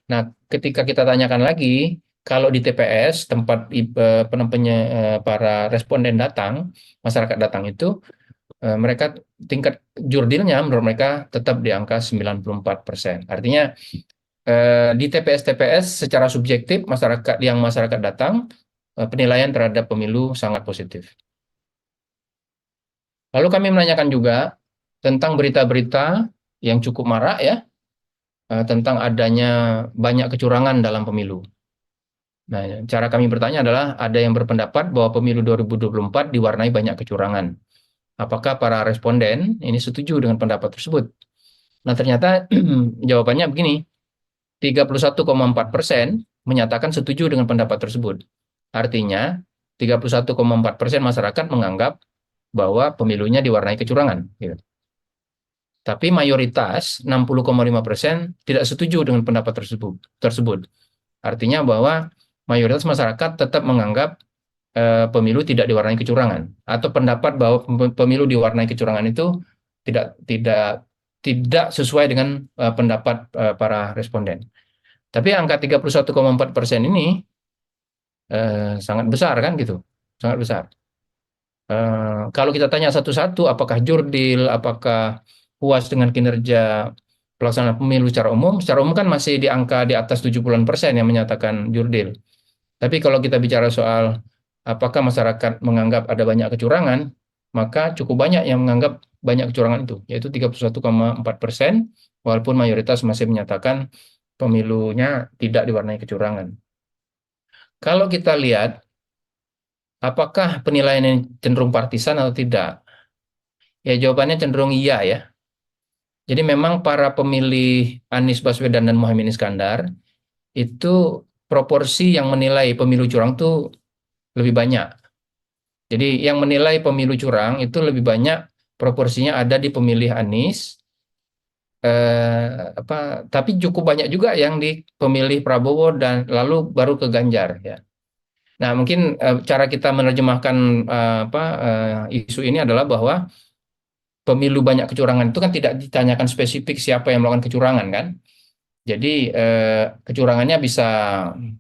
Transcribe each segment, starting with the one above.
Nah, ketika kita tanyakan lagi, kalau di TPS tempat para responden datang, masyarakat datang itu, mereka tingkat jurdilnya menurut mereka tetap di angka 94%. Artinya di TPS-TPS secara subjektif masyarakat datang, penilaian terhadap pemilu sangat positif. Lalu kami menanyakan juga tentang berita-berita yang cukup marak ya, tentang adanya banyak kecurangan dalam pemilu. Nah, cara kami bertanya adalah ada yang berpendapat bahwa pemilu 2024 diwarnai banyak kecurangan. Apakah para responden ini setuju dengan pendapat tersebut? Nah, ternyata jawabannya begini, 31,4% menyatakan setuju dengan pendapat tersebut. Artinya, 31,4% masyarakat menganggap bahwa pemilunya diwarnai kecurangan. Gitu. Tapi mayoritas 60,5% tidak setuju dengan pendapat tersebut. Artinya bahwa mayoritas masyarakat tetap menganggap pemilu tidak diwarnai kecurangan, atau pendapat bahwa pemilu diwarnai kecurangan itu tidak tidak tidak sesuai dengan pendapat para responden. Tapi angka 31,4% ini sangat besar kan gitu, sangat besar. Kalau kita tanya satu-satu, apakah jurdil, apakah puas dengan kinerja pelaksanaan pemilu secara umum kan masih di angka di atas 70% yang menyatakan jurdil. Tapi kalau kita bicara soal apakah masyarakat menganggap ada banyak kecurangan, maka cukup banyak yang menganggap banyak kecurangan itu, yaitu 31,4%, walaupun mayoritas masih menyatakan pemilunya tidak diwarnai kecurangan. Kalau kita lihat, apakah penilaian ini cenderung partisan atau tidak? Ya, jawabannya cenderung iya ya. Jadi memang para pemilih Anies Baswedan dan Muhaimin Iskandar itu proporsi yang menilai pemilu curang itu lebih banyak. Jadi yang menilai pemilu curang itu lebih banyak proporsinya ada di pemilih Anies, apa, tapi cukup banyak juga yang di pemilih Prabowo dan lalu baru ke Ganjar ya. Nah, mungkin cara kita menerjemahkan isu ini adalah bahwa pemilu banyak kecurangan itu kan tidak ditanyakan spesifik siapa yang melakukan kecurangan kan. Jadi kecurangannya bisa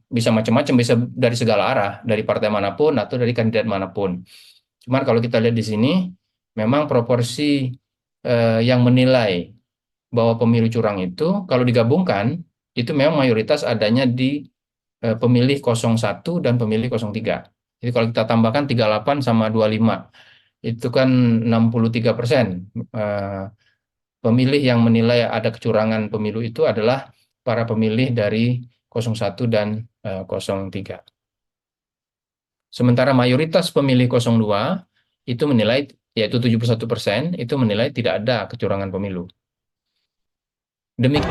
bisa macam-macam, bisa dari segala arah, dari partai manapun atau dari kandidat manapun. Cuman kalau kita lihat di sini, memang proporsi yang menilai bahwa pemilu curang itu kalau digabungkan itu memang mayoritas adanya di pemilih 01 dan pemilih 03. Jadi kalau kita tambahkan 38 sama 25, itu kan 63%. Eh, Pemilih yang menilai ada kecurangan pemilu itu adalah para pemilih dari 01 dan 03. Sementara mayoritas pemilih 02 itu menilai, yaitu 71%, itu menilai tidak ada kecurangan pemilu. Demikian.